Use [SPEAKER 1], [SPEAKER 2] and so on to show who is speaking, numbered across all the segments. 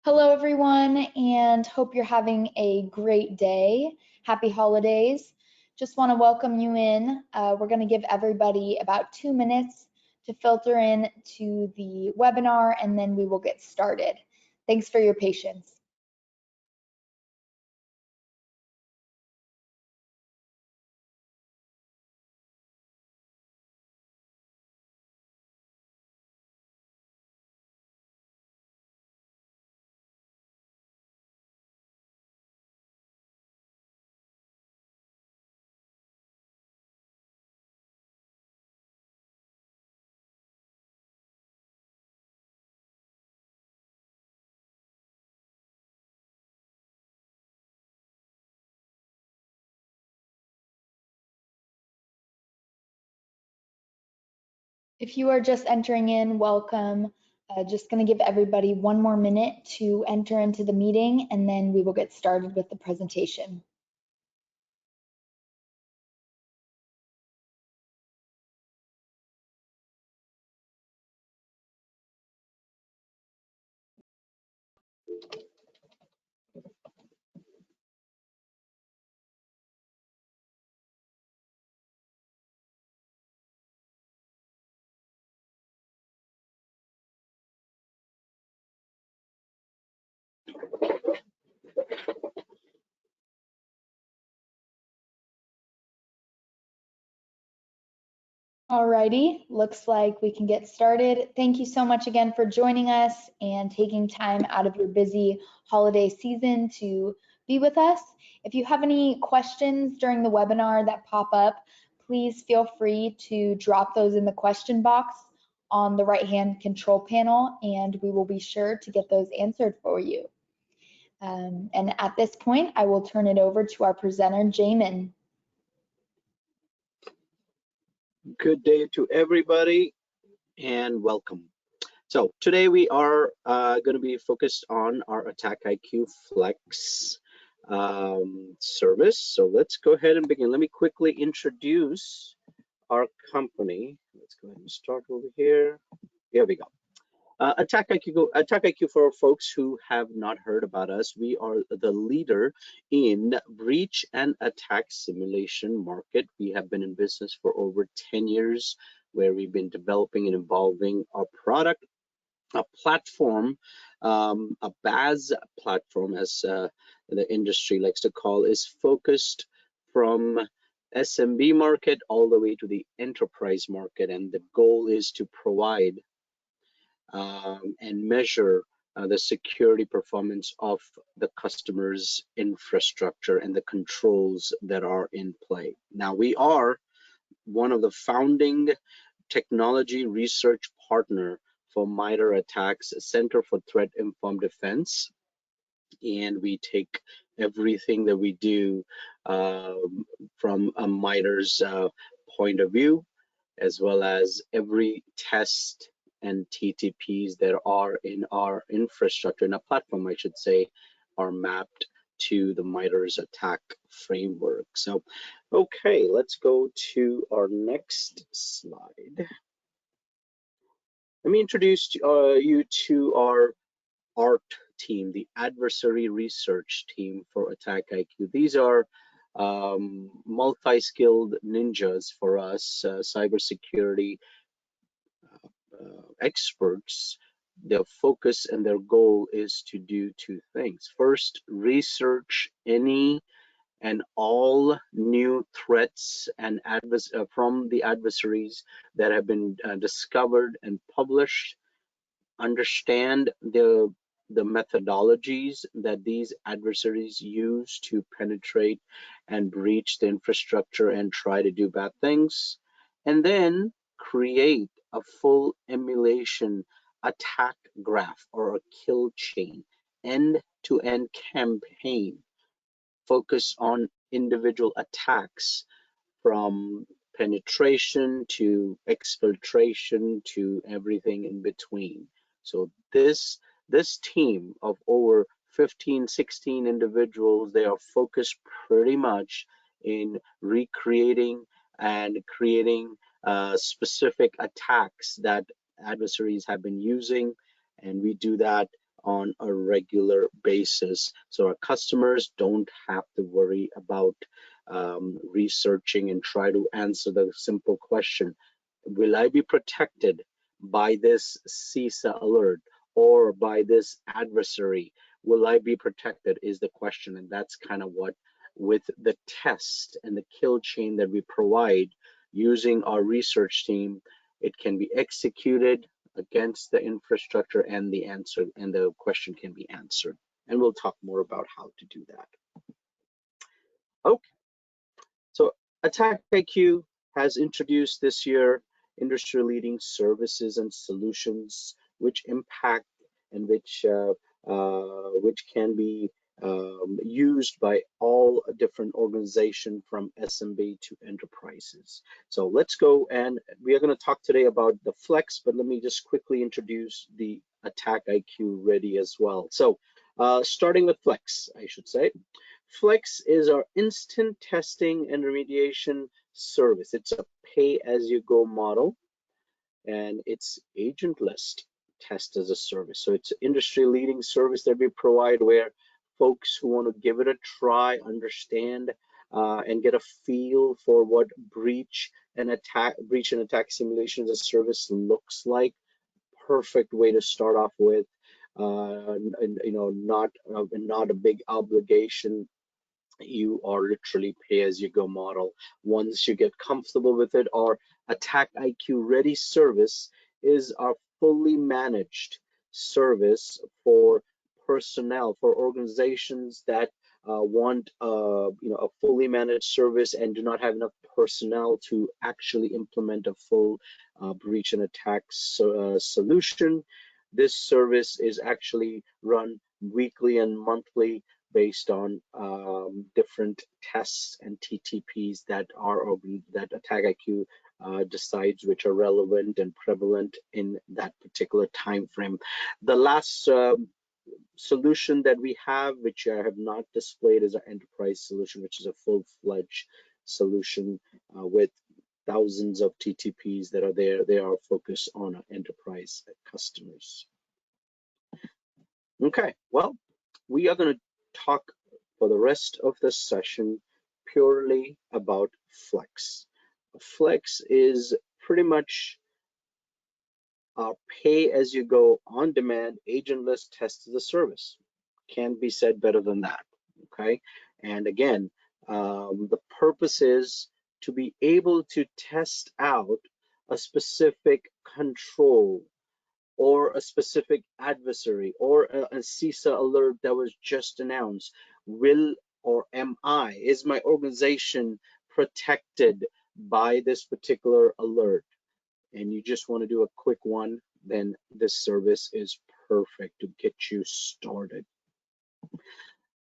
[SPEAKER 1] Hello, everyone, and hope you're having a great day. Happy holidays. Just want to welcome you in. We're going to give everybody about 2 minutes to filter in to the webinar, and then we will get started. Thanks for your patience. If you are just entering in, welcome. Just going to give everybody 1 more minute to enter into the meeting, and then we will get started with the presentation. Alrighty, looks like we can get started. Thank you so much again for joining us and taking time out of your busy holiday season to be with us. If you have any questions during the webinar that pop up, please feel free to drop those in the question box on the right-hand control panel, and we will be sure to get those answered for you. And at this point, I will turn it over to our presenter, Jamin.
[SPEAKER 2] Good day to everybody and welcome. So today we are going to be focused on our AttackIQ Flex service. So let's go ahead and begin. Let me quickly introduce our company. Let's go ahead and start over here. Here we go. AttackIQ, for folks who have not heard about us, we are the leader in breach and attack simulation market. We have been in business for over 10 years, where we've been developing and evolving our product. A platform, a BaaS platform, as the industry likes to call, is focused from SMB market all the way to the enterprise market, and the goal is to provide and measure the security performance of the customer's infrastructure and the controls that are in play. Now, we are one of the founding technology research partner for MITRE ATT&CK's Center for Threat Informed Defense, and we take everything that we do from a MITRE's point of view, as well as every test and TTPs that are in our infrastructure, in a platform, I should say, are mapped to the MITRE's attack framework. So, okay, let's go to our next slide. Let me introduce you to our ART team, the Adversary Research Team for AttackIQ. These are multi-skilled ninjas for us, cybersecurity experts. Their focus and their goal is to do 2 things. First, research any and all new threats and from the adversaries that have been discovered and published. Understand the methodologies that these adversaries use to penetrate and breach the infrastructure and try to do bad things, and then create a full emulation attack graph or a kill chain, end-to-end campaign, focus on individual attacks from penetration to exfiltration to everything in between. So this team of over 15, 16 individuals, they are focused pretty much in recreating and creating specific attacks that adversaries have been using, and we do that on a regular basis. So our customers don't have to worry about researching and try to answer the simple question, will I be protected by this CISA alert or by this adversary? Will I be protected is the question. And that's kind of what, with the test and the kill chain that we provide using our research team, it can be executed against the infrastructure and the answer and the question can be answered. And we'll talk more about how to do that. Okay. So AttackIQ has introduced this year industry-leading services and solutions which impact and which can be used by all different organizations from SMB to enterprises. So let's go, and we are going to talk today about the Flex, but let me just quickly introduce the AttackIQ Ready as well. So starting with Flex, I should say. Flex is our instant testing and remediation service. It's a pay-as-you-go model, and it's agentless test as a service. So it's an industry-leading service that we provide where folks who want to give it a try, understand, and get a feel for what breach and attack simulation as a service looks like. Perfect way to start off with. And, you know, not a big obligation. You are literally pay-as-you-go model. Once you get comfortable with it, our AttackIQ Ready service is our fully managed service for personnel, for organizations that want a fully managed service and do not have enough personnel to actually implement a full breach and attack solution. This service is actually run weekly and monthly based on different tests and TTPs that AttackIQ decides which are relevant and prevalent in that particular time frame. The last solution that we have, which I have not displayed, is our enterprise solution, which is a full-fledged solution with thousands of TTPs that are there. They are focused on our enterprise customers. Okay, well, we are going to talk for the rest of the session purely about Flex. Flex is pretty much pay-as-you-go, on-demand, agentless test as a service. Can't be said better than that, okay? And again, the purpose is to be able to test out a specific control or a specific adversary or a CISA alert that was just announced. Is my organization protected by this particular alert? And you just want to do a quick one, then this service is perfect to get you started.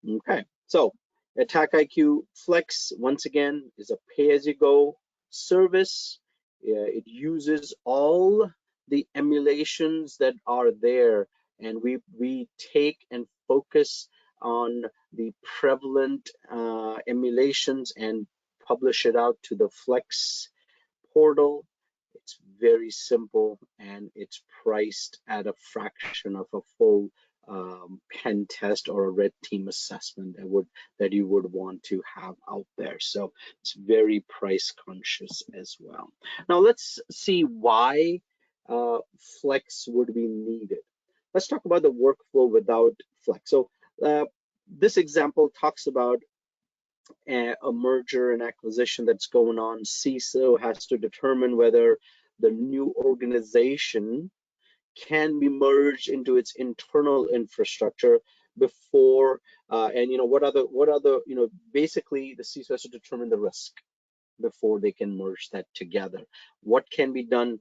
[SPEAKER 2] Okay, so AttackIQ Flex, once again, is a pay-as-you-go service. It uses all the emulations that are there, and we take and focus on the prevalent emulations and publish it out to the Flex portal. It's very simple and it's priced at a fraction of a full pen test or a red team assessment that you would want to have out there. So it's very price conscious as well. Now let's see why Flex would be needed. Let's talk about the workflow without Flex. So this example talks about a merger and acquisition that's going on. CISO has to determine whether the new organization can be merged into its internal infrastructure before and what other basically the CISO has to determine the risk before they can merge that together. What can be done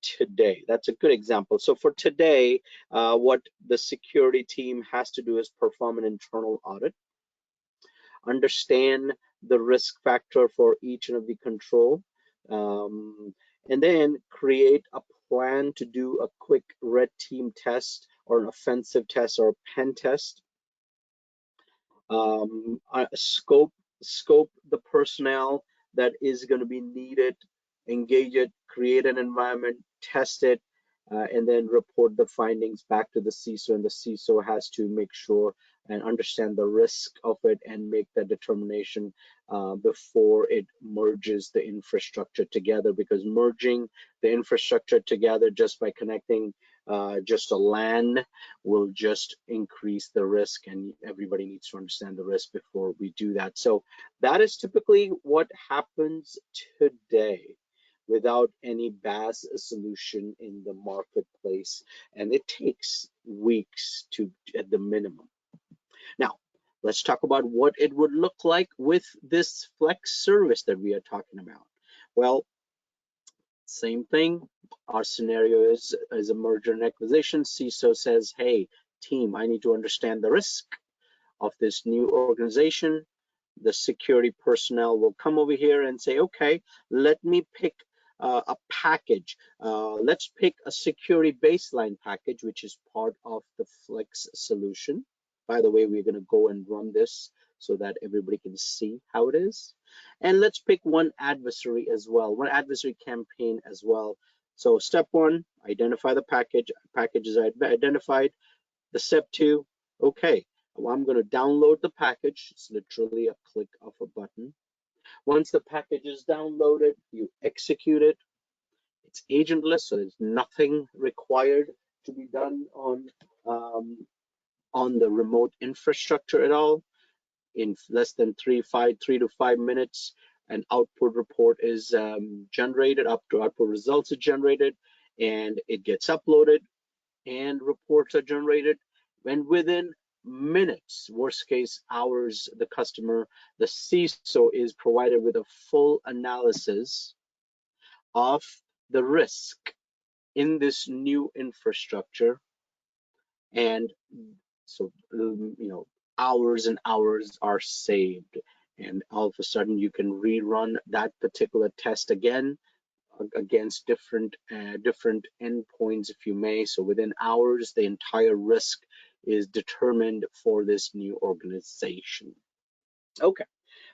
[SPEAKER 2] today? That's a good example. So for today, what the security team has to do is perform an internal audit, understand the risk factor for each and every control, and then create a plan to do a quick red team test or an offensive test or a pen test. Scope the personnel that is going to be needed, engage it, create an environment, test it, and then report the findings back to the CISO, and the CISO has to make sure and understand the risk of it and make that determination before it merges the infrastructure together, because merging the infrastructure together just by connecting just a LAN will just increase the risk, and everybody needs to understand the risk before we do that. So that is typically what happens today without any BaaS solution in the marketplace, and it takes weeks to at the minimum. Now, let's talk about what it would look like with this Flex service that we are talking about. Well, same thing. Our scenario is a merger and acquisition. CISO says, hey, team, I need to understand the risk of this new organization. The security personnel will come over here and say, okay, let me pick a package. Let's pick a security baseline package, which is part of the Flex solution. By the way, we're going to go and run this so that everybody can see how it is. And let's pick one adversary as well, one adversary campaign as well. So step one, identify the package. Package is identified. The step two, okay, well, I'm going to download the package. It's literally a click of a button. Once the package is downloaded, you execute it. It's agentless, so there's nothing required to be done on the remote infrastructure at all. In less than 3 to 5 minutes, an output report is generated, output results are generated, and it gets uploaded, and reports are generated. And within minutes, worst case hours, the CISO is provided with a full analysis of the risk in this new infrastructure. And so, hours and hours are saved. And all of a sudden, you can rerun that particular test again against different endpoints, if you may. So within hours, the entire risk is determined for this new organization. Okay,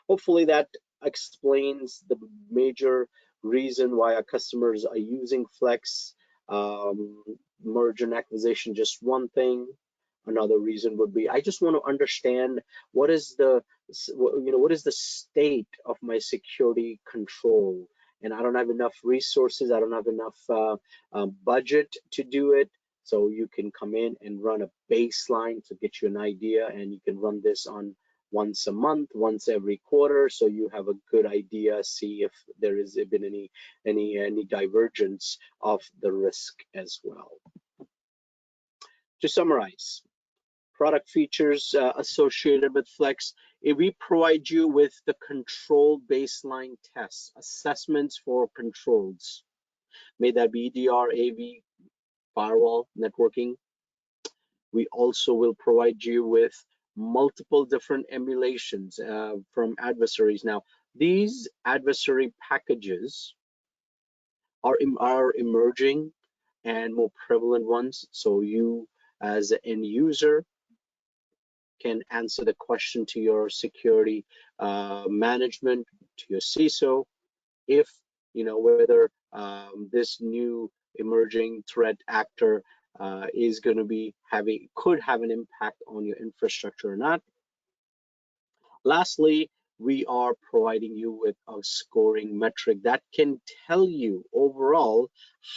[SPEAKER 2] hopefully that explains the major reason why our customers are using Flex. Merge and acquisition, just one thing. Another reason would be, I just want to understand what is the state of my security control, and I don't have enough resources, I don't have enough budget to do it. So you can come in and run a baseline to get you an idea, and you can run this on once a month, once every quarter, so you have a good idea, see if there has been any divergence of the risk as well. To summarize, product features associated with Flex, we provide you with the control baseline tests, assessments for controls. May that be EDR, AV, firewall, networking. We also will provide you with multiple different emulations from adversaries. Now, these adversary packages are emerging and more prevalent ones. So you, as an end user, can answer the question to your security management, to your CISO, if whether this new emerging threat actor is going to be could have an impact on your infrastructure or not. Lastly, we are providing you with a scoring metric that can tell you overall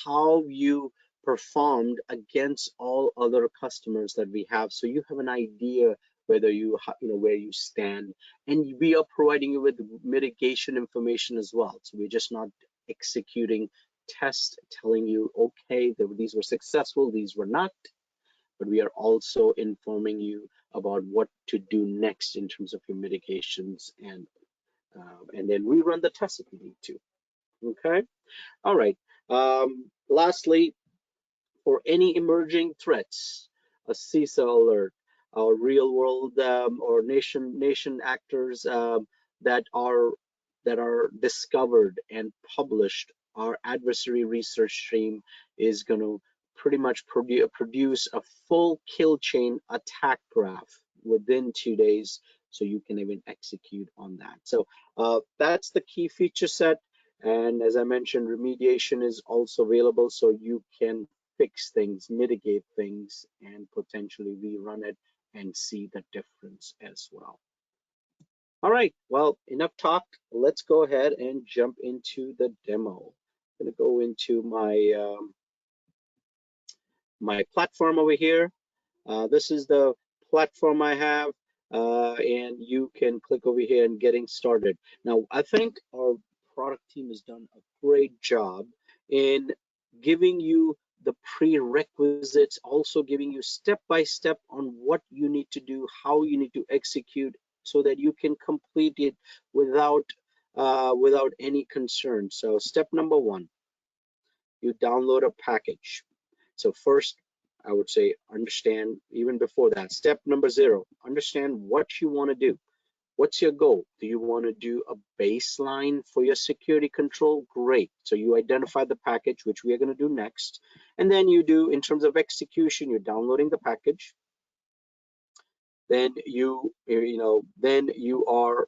[SPEAKER 2] how you performed against all other customers that we have, so you have an idea whether where you stand. And we are providing you with mitigation information as well. So we're just not executing tests telling you, okay, these were successful, these were not, but we are also informing you about what to do next in terms of your mitigations, and then we run the tests if you need to. Okay, all right. Lastly, for any emerging threats, a CISA alert, or real world or nation actors that are discovered and published, our adversary research team is going to pretty much produce a full kill chain attack graph within 2 days, so you can even execute on that. So that's the key feature set. And as I mentioned, remediation is also available, so you can fix things, mitigate things, and potentially rerun it and see the difference as well. All right, well, enough talk. Let's go ahead and jump into the demo. I'm going to go into my platform over here. This is the platform I have, and you can click over here and getting started. Now, I think our product team has done a great job in giving you the prerequisites, also giving you step by step on what you need to do, how you need to execute, so that you can complete it without any concern. So, step number one, you download a package. So first, I would say understand, even before that, step number 0, understand what you want to do. What's your goal? Do you want to do a baseline for your security control? Great. So you identify the package, which we are going to do next. And then you do, in terms of execution, you're downloading the package. Then then you are,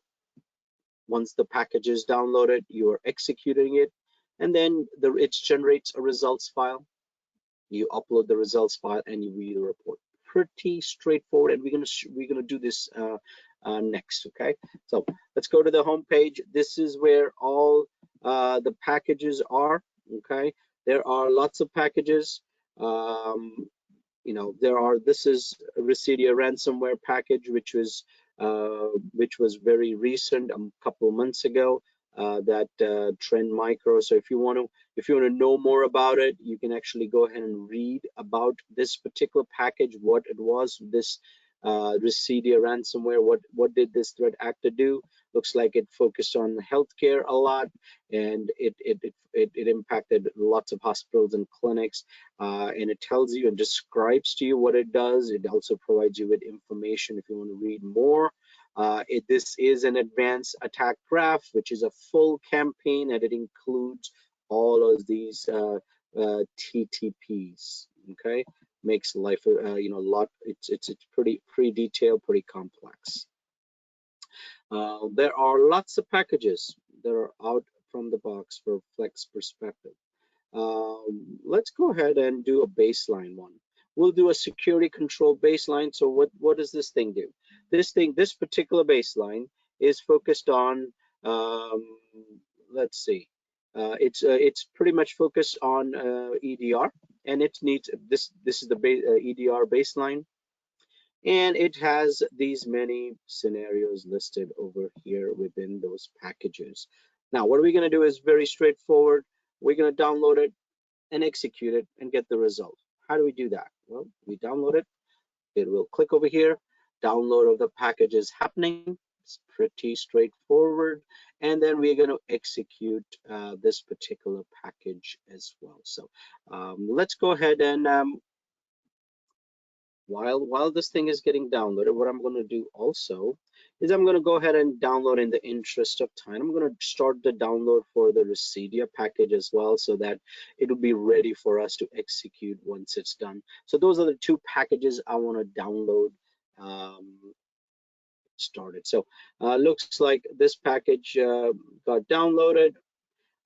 [SPEAKER 2] once the package is downloaded, you are executing it. And then it generates a results file. You upload the results file and you read the report. Pretty straightforward, and we're gonna do this next. Okay, so let's go to the home page. This is where all the packages are. Okay, there are lots of packages. This is Residia ransomware package, which was very recent, a couple of months ago. That Trend Micro. So if you want to know more about it, you can actually go ahead and read about this particular package, what it was, this Residia ransomware. What did this threat actor do? Looks like it focused on healthcare a lot, and it impacted lots of hospitals and clinics. And it tells you and describes to you what it does. It also provides you with information if you want to read more. This is an advanced attack graph, which is a full campaign, and it includes all of these TTPs. Okay, makes life a lot. It's pretty detailed, pretty complex. There are lots of packages that are out from the box for Flex perspective. Let's go ahead and do a baseline one. We'll do a security control baseline. So what does this thing do? This particular baseline is focused on, let's see, it's pretty much focused on EDR, and it needs this is the EDR baseline, and it has these many scenarios listed over here within those packages. Now, what are we going to do is very straightforward. We're going to download it and execute it and get the result. How do we do that? Well, we download it. It will click over here. Download of the package is happening. It's pretty straightforward. And then we're going to execute this particular package as well. So let's go ahead and while this thing is getting downloaded, what I'm going to do also is I'm going to go ahead and download in the interest of time. I'm going to start the download for the Residia package as well, so that it'll be ready for us to execute once it's done. So those are the two packages I want to download started. So looks like this package got downloaded.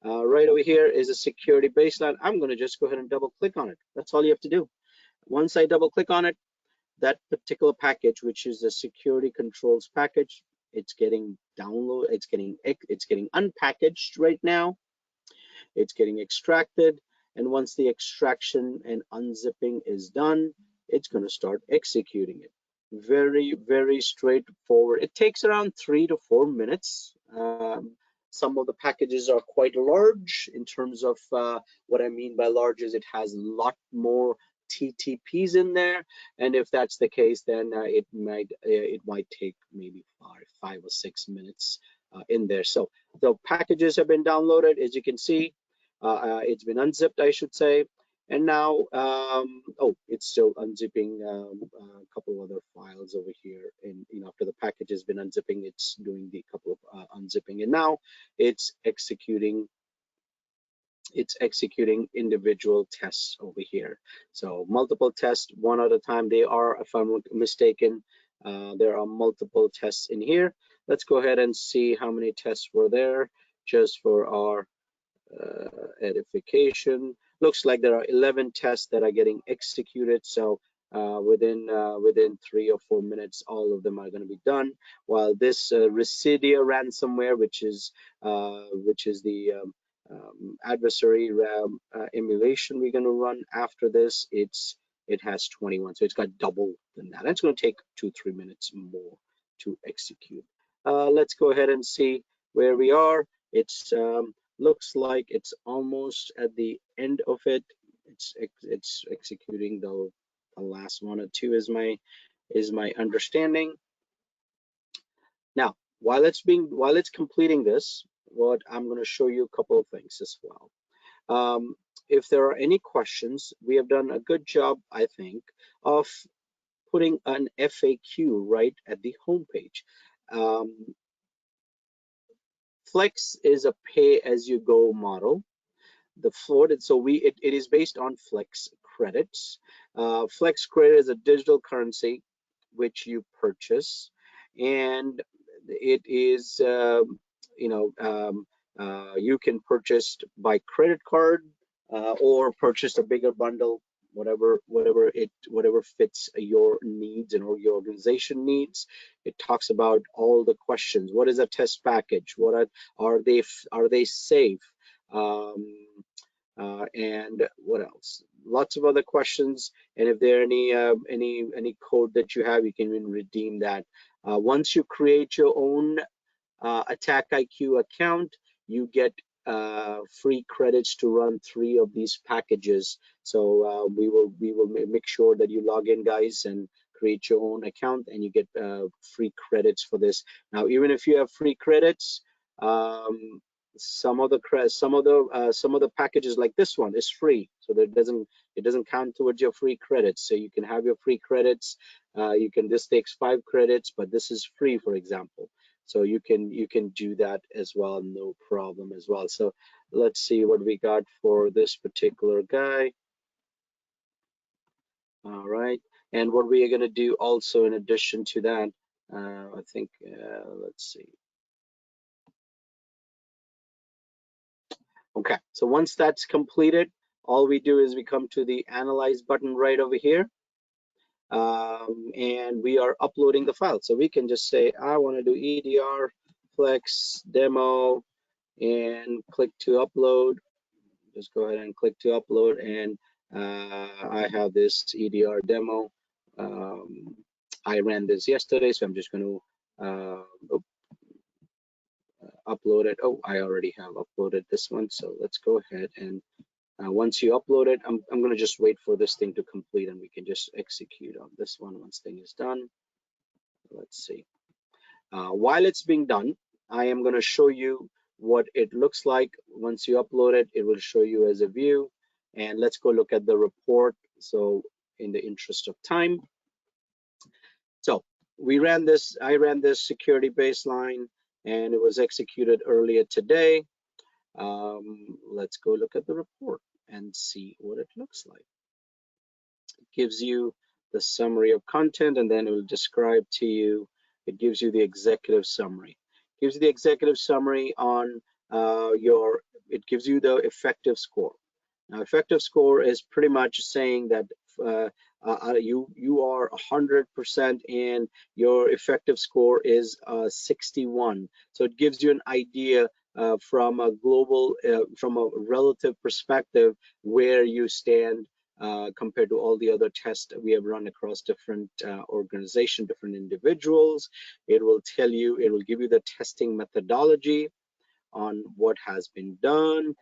[SPEAKER 2] Right over here is a security baseline. I'm going to just go ahead and double click on it. That's all you have to do. Once I double click on it, that particular package, which is the security controls package, it's getting downloaded, it's getting unpackaged right now. It's getting extracted, and once the extraction and unzipping is done, it's going to start executing it. Very, very straightforward. It takes around 3 to 4 minutes. Some of the packages are quite large. In terms of what I mean by large is it has a lot more TTPs in there, and if that's the case, then it might take maybe 5 or 6 minutes in there. So the packages have been downloaded, as you can see. It's been unzipped, I should say, and now it's still unzipping a couple of other files over here. And after the package has been unzipping, it's doing the couple of unzipping, and now it's executing individual tests over here. So multiple tests, one at a time. They are, if I'm not mistaken, there are multiple tests in here. Let's go ahead and see how many tests were there, just for our edification. Looks like there are 11 tests that are getting executed. So within 3 or 4 minutes, all of them are going to be done. While this Residia ransomware, which is the adversary emulation we're going to run after this, it has 21, so it's got double than that. And it's going to take 2-3 minutes more to execute. Let's go ahead and see where we are. It's looks like it's almost at the end of it. It's executing the last one or two is my understanding. Now, while it's completing this, what I'm going to show you a couple of things as well. If there are any questions, we have done a good job, I think, of putting an FAQ right at the homepage. Flex is a pay-as-you-go model. It is based on Flex credits. Flex credit is a digital currency which you purchase, and it is you can purchase by credit card or purchase a bigger bundle, whatever fits your needs and or your organization needs. It talks about all the questions. What is a test package? Are they safe? And what else? Lots of other questions. And if there are any code that you have, you can even redeem that. Once you create your own AttackIQ account, you get free credits to run 3 of these packages. So we will make sure that you log in, guys, and create your own account, and you get free credits for this. Now, even if you have free credits, some of the packages like this one is free, so that it doesn't count towards your free credits. So you can have your free credits. This takes 5 credits, but this is free, for example. So you can do that as well, no problem as well. So let's see what we got for this particular guy. All right, and what we are going to do also in addition to that, I think, let's see. Okay, so once that's completed, all we do is we come to the analyze button right over here, and we are uploading the file. So we can just say, I want to do EDR Flex demo, and click to upload. Just go ahead and click to upload, and I have this EDR demo. I ran this yesterday, so I'm just going to upload it. Oh, I already have uploaded this one, so let's go ahead and once you upload it, I'm going to just wait for this thing to complete, and we can just execute on this one once thing is done. Let's see. While it's being done, I am going to show you what it looks like. Once you upload it, it will show you as a view. And let's go look at the report. So in the interest of time. So I ran this security baseline, and it was executed earlier today. Let's go look at the report and see what it looks like. It gives you the summary of content, and then it will describe to you. It gives you the executive summary. It gives you the executive summary on it gives you the effective score. Now, effective score is pretty much saying that you are 100% and your effective score is 61. So it gives you an idea from a global, from a relative perspective, where you stand compared to all the other tests that we have run across different organizations, different individuals. It will tell you, it will give you the testing methodology on what has been done,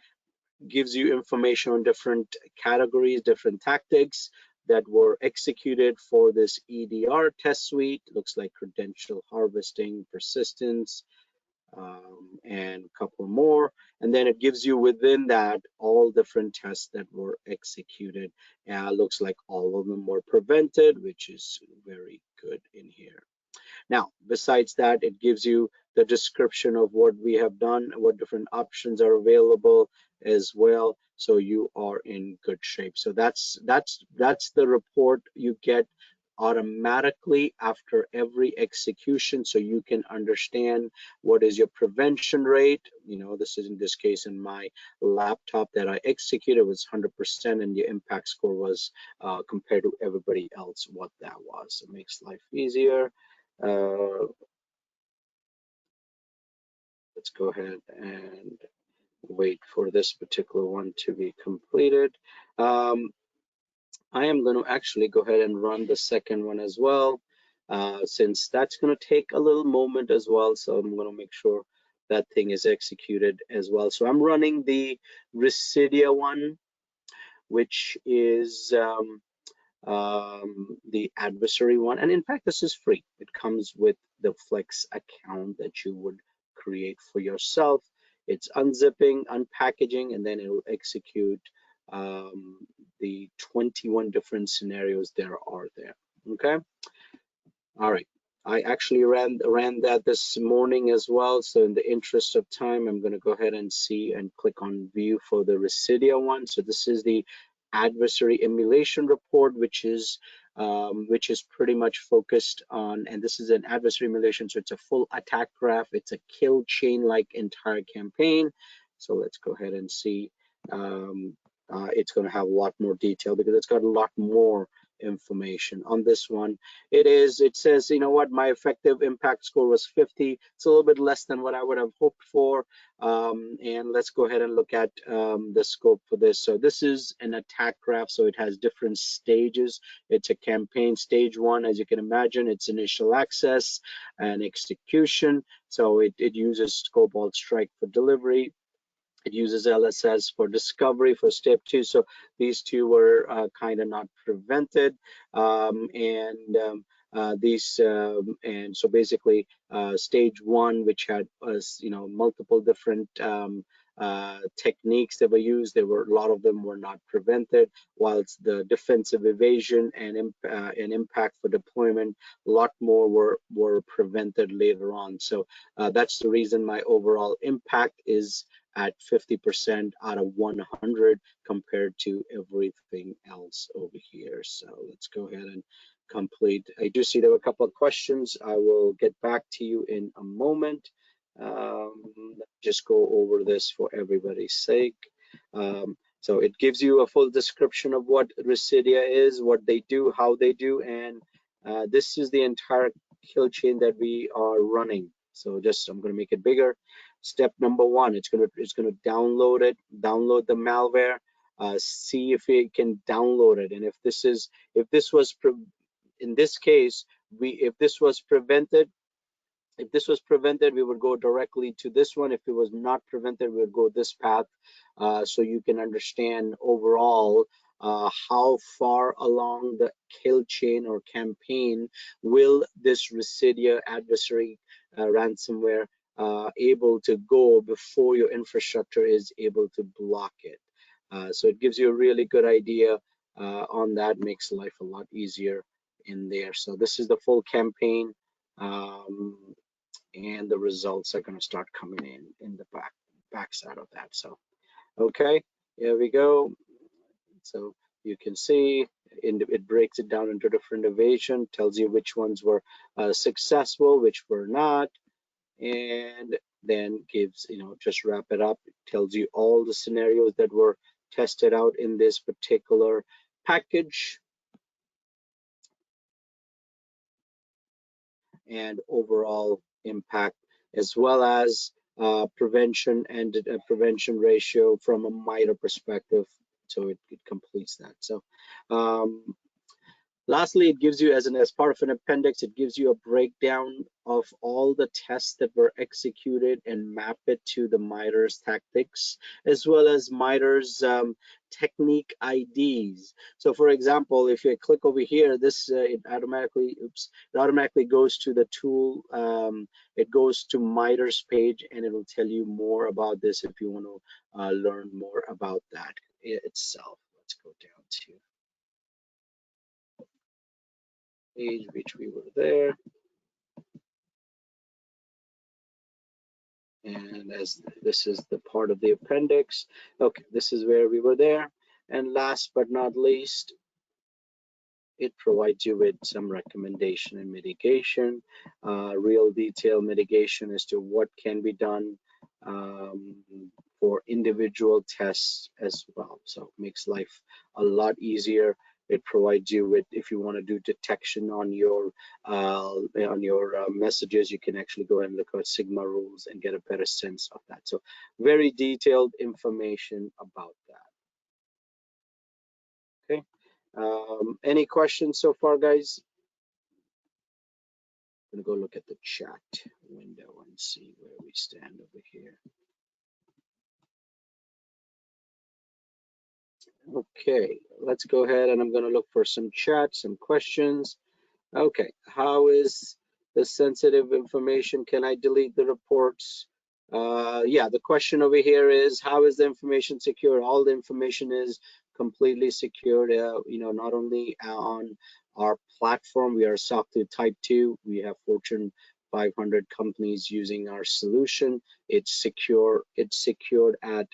[SPEAKER 2] gives you information on different categories, different tactics that were executed for this EDR test suite. Looks like credential harvesting, persistence, and a couple more. And then it gives you within that all different tests that were executed. Looks like all of them were prevented, which is very good in here. Now, besides that, it gives you the description of what we have done, what different options are available as well. So you are in good shape. So that's the report you get automatically after every execution, so you can understand what is your prevention rate. You know, this is in this case in my laptop that I executed was 100%, and the impact score was compared to everybody else what that was. It makes life easier. Let's go ahead and wait for this particular one to be completed. I am going to actually go ahead and run the second one as well, since that's going to take a little moment as well. So I'm going to make sure that thing is executed as well. So I'm running the Residia one, which is the adversary one. And in fact, this is free. It comes with the Flex account that you would create for yourself. It's unzipping, unpackaging, and then it will execute the 21 different scenarios there are there. Okay. All right. I actually ran that this morning as well. So in the interest of time, I'm going to go ahead and see and click on view for the Residia one. So this is the adversary emulation report, which is pretty much focused on, and this is an adversary emulation. So it's a full attack graph. It's a kill chain like entire campaign. So let's go ahead and see. It's going to have a lot more detail because it's got a lot more information on this one. It says, you know what, my effective impact score was 50. It's a little bit less than what I would have hoped for. And let's go ahead and look at the scope for this. So this is an attack graph, so it has different stages. It's a campaign. Stage 1, as you can imagine, it's initial access and execution. So it uses Cobalt Strike for delivery. It uses LSS for discovery for step 2. So these two were kind of not prevented. And so basically stage 1, which had multiple different techniques that were used, a lot of them were not prevented, whilst the defensive evasion and impact for deployment, a lot more were prevented later on. So that's the reason my overall impact is at 50% out of 100 compared to everything else over here. So let's go ahead and complete. I do see there were a couple of questions. I will get back to you in a moment. Just go over this for everybody's sake. So it gives you a full description of what Residia is, what they do, how they do, and this is the entire kill chain that we are running. So I'm going to make it bigger. Step number 1, it's going to download it, download the malware, see if it can download it, and if this was in this case, if this was prevented, we would go directly to this one. If it was not prevented, we would go this path. So you can understand overall how far along the kill chain or campaign will this Residia adversary ransomware able to go before your infrastructure is able to block it. So it gives you a really good idea on that, makes life a lot easier in there. So this is the full campaign, and the results are going to start coming in the backside of that. So okay, here we go. So you can see it breaks it down into different evasion, tells you which ones were successful, which were not, and then gives, just wrap it up. It tells you all the scenarios that were tested out in this particular package and overall impact, as well as prevention and prevention ratio from a MITRE perspective. So it completes that. So lastly, it gives you, as part of an appendix, it gives you a breakdown of all the tests that were executed and map it to the MITRE's tactics, as well as MITRE's technique IDs. So for example, if you click over here, this it automatically goes to the tool. It goes to MITRE's page, and it will tell you more about this if you want to learn more about that itself. Let's go down to page which we were there, and as this is the part of the appendix. Okay, this is where we were there, and last but not least, it provides you with some recommendation and mitigation, real detailed mitigation as to what can be done um, for individual tests as well. So it makes life a lot easier. It provides you with, if you want to do detection on your messages, you can actually go and look at Sigma rules and get a better sense of that. So very detailed information about that. Okay. Any questions so far, guys? I'm gonna go look at the chat window and see where we stand over here. Okay, let's go ahead and I'm gonna look for some chat, some questions. Okay, how is the sensitive information? Can I delete the reports? Yeah, the question over here is, how is the information secure? All the information is completely secured. Not only on our platform, we are SOC 2 Type 2. We have Fortune 500 companies using our solution. It's secure. It's secured at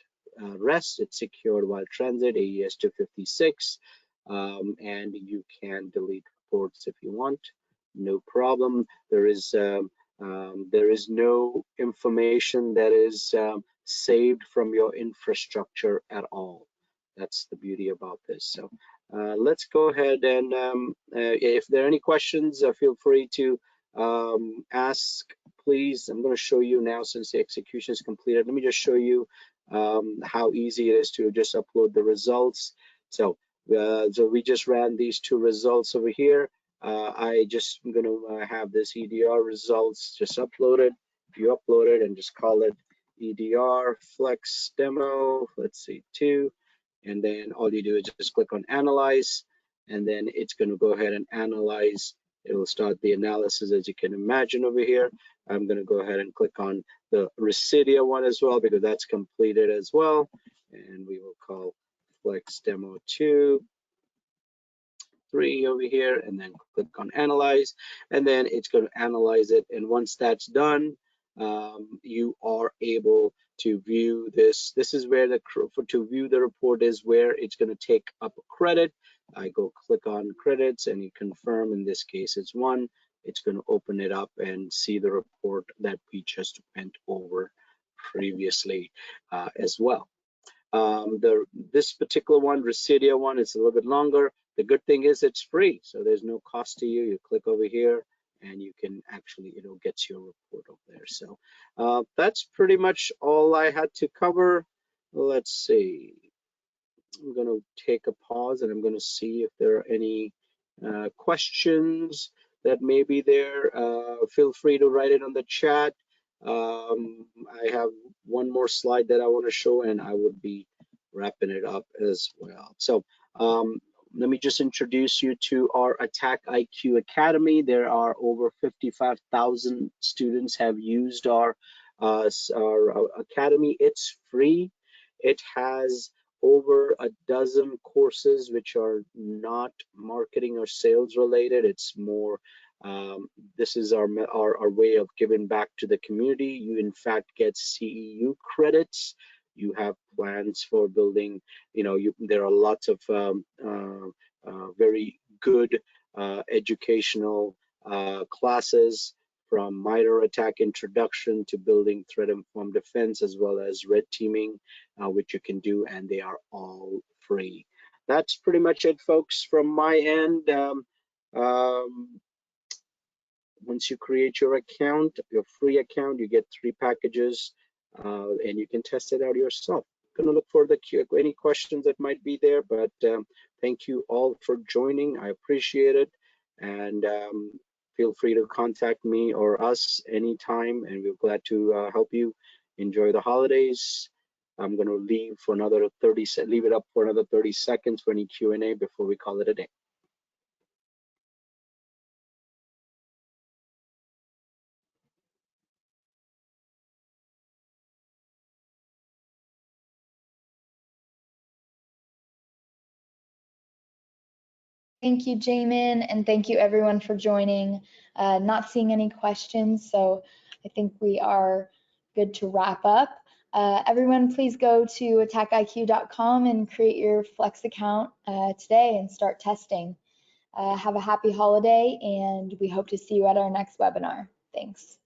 [SPEAKER 2] rest. It's secured while transit, AES 256, and you can delete reports if you want, no problem. There is no information that is saved from your infrastructure at all. That's the beauty about this. So let's go ahead and if there are any questions, feel free to ask, please. I'm going to show you now, since the execution is completed. Let me just show you how easy it is to just upload the results. So we just ran these two results over here. I'm going to have this EDR results just uploaded. If you upload it and just call it EDR Flex Demo, let's see, 2, and then all you do is just click on Analyze, and then it's going to go ahead and analyze. It will start the analysis, as you can imagine over here. I'm going to go ahead and click on the Residia one as well, because that's completed as well, and we will call Flex Demo 2. 3 over here, and then click on Analyze, and then it's going to analyze it. And once that's done, you are able to view this. This is where to view the report is where it's going to take up a credit. I go click on credits and you confirm. In this case, it's 1. It's going to open it up and see the report that we just went over previously as well. This particular one, Residia one, is a little bit longer. The good thing is it's free, so there's no cost to you. You click over here and you can actually, get your report over there. So that's pretty much all I had to cover. Let's see. I'm going to take a pause and I'm going to see if there are any questions that may be there. Feel free to write it on the chat. I have one more slide that I want to show, and I would be wrapping it up as well. So let me just introduce you to our AttackIQ Academy. There are over 55,000 students have used our academy. It's free. It has over a dozen courses which are not marketing or sales related. It's more this is our way of giving back to the community. You in fact get CEU credits. You have plans for building, there are lots of very good educational classes, from MITRE ATT&CK introduction to building threat informed defense, as well as red teaming, which you can do, and they are all free. That's pretty much it, folks, from my end. Once you create your account, your free account, you get 3 packages, and you can test it out yourself. I'm gonna look for any questions that might be there, but thank you all for joining. I appreciate it, and feel free to contact me or us anytime, and we're glad to help you. Enjoy the holidays. I'm gonna leave it up for another 30 seconds for any Q&A before we call it a day.
[SPEAKER 1] Thank you, Jamin, and thank you everyone for joining. Not seeing any questions, so I think we are good to wrap up. Everyone, please go to attackiq.com and create your Flex account today and start testing. Have a happy holiday, and we hope to see you at our next webinar. Thanks.